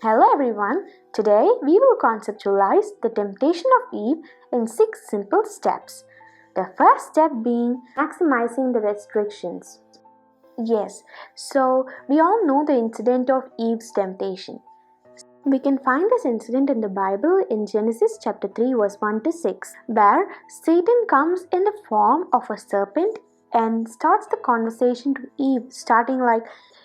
Hello everyone. Today we will conceptualize the temptation of Eve in 6 simple steps. The first step being maximizing the restrictions. Yes, so we all know the incident of Eve's temptation. We can find this incident in the Bible in Genesis chapter 3 verse 1 to 6, where Satan comes in the form of a serpent and starts the conversation to Eve, starting like,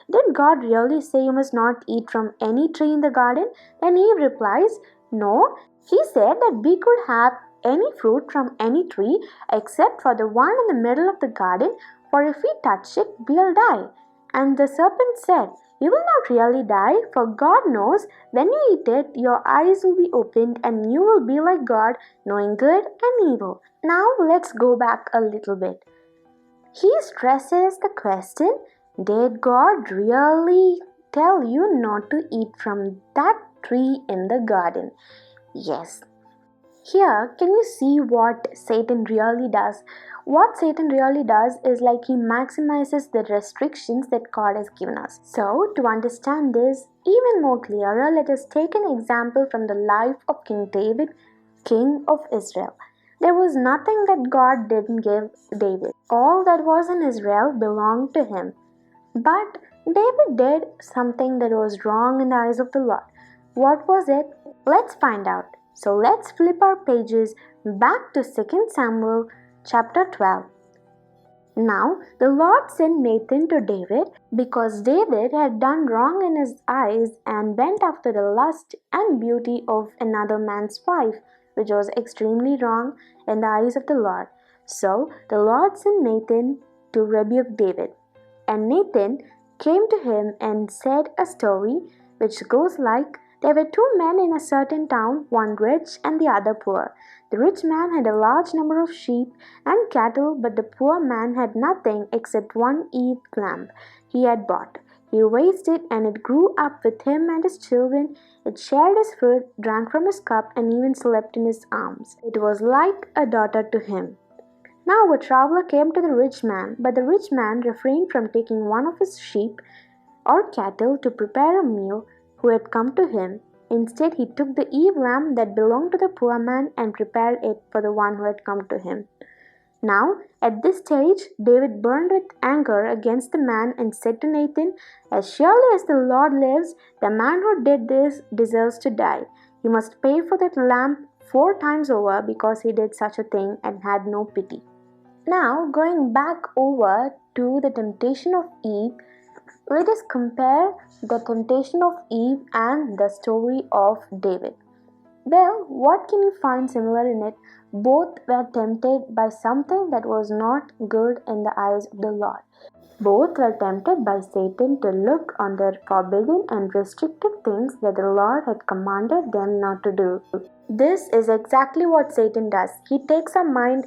"Did God really say you must not eat from any tree in the garden?" Then Eve replies, "No, he said that we could have any fruit from any tree except for the one in the middle of the garden, for if we touch it, we'll die." And the serpent said, "You will not really die, for God knows when you eat it, your eyes will be opened and you will be like God, knowing good and evil." Now let's go back a little bit. He stresses the question, did God really tell you not to eat from that tree in the garden? Yes. Here, can you see what Satan really does? What Satan really does is like he maximizes the restrictions that God has given us. So, to understand this even more clearer, let us take an example from the life of King David, king of Israel. There was nothing that God didn't give David. All that was in Israel belonged to him. But David did something that was wrong in the eyes of the Lord. What was it? Let's find out. So let's flip our pages back to 2 Samuel chapter 12. Now the Lord sent Nathan to David because David had done wrong in his eyes and went after the lust and beauty of another man's wife, which was extremely wrong in the eyes of the Lord. So the Lord sent Nathan to rebuke David. And Nathan came to him and said a story which goes like, there were 2 men in a certain town, one rich and the other poor. The rich man had a large number of sheep and cattle, but the poor man had nothing except one ewe lamb he had bought. He raised it, and it grew up with him and his children. It shared his food, drank from his cup, and even slept in his arms. It was like a daughter to him. Now a traveler came to the rich man, but the rich man refrained from taking one of his sheep or cattle to prepare a meal who had come to him. Instead, he took the ewe lamb that belonged to the poor man and prepared it for the one who had come to him. Now, at this stage, David burned with anger against the man and said to Nathan, "As surely as the Lord lives, the man who did this deserves to die. He must pay for that lamb 4 times over because he did such a thing and had no pity." Now, going back over to the temptation of Eve, let us compare the temptation of Eve and the story of David. Well, what can you find similar in it? Both were tempted by something that was not good in the eyes of the Lord. Both were tempted by Satan to look on the forbidden and restricted things that the Lord had commanded them not to do. This is exactly what Satan does. He takes our mind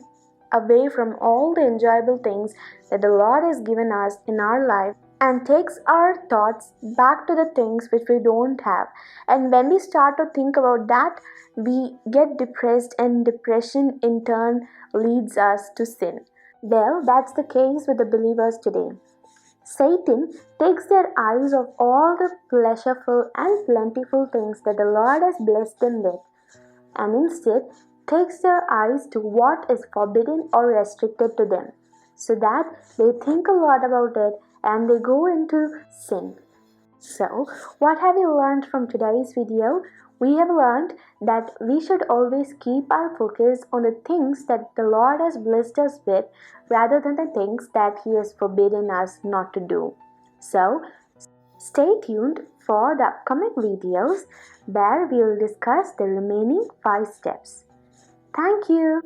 away from all the enjoyable things that the Lord has given us in our life and takes our thoughts back to the things which we don't have. And when we start to think about that, we get depressed, and depression in turn leads us to sin. Well, that's the case with the believers today. Satan takes their eyes off all the pleasureful and plentiful things that the Lord has blessed them with, and instead takes their eyes to what is forbidden or restricted to them, so that they think a lot about it and they go into sin. So, what have you learned from today's video? We have learned that we should always keep our focus on the things that the Lord has blessed us with rather than the things that He has forbidden us not to do. So, stay tuned for the upcoming videos where we will discuss the remaining 5 steps. Thank you.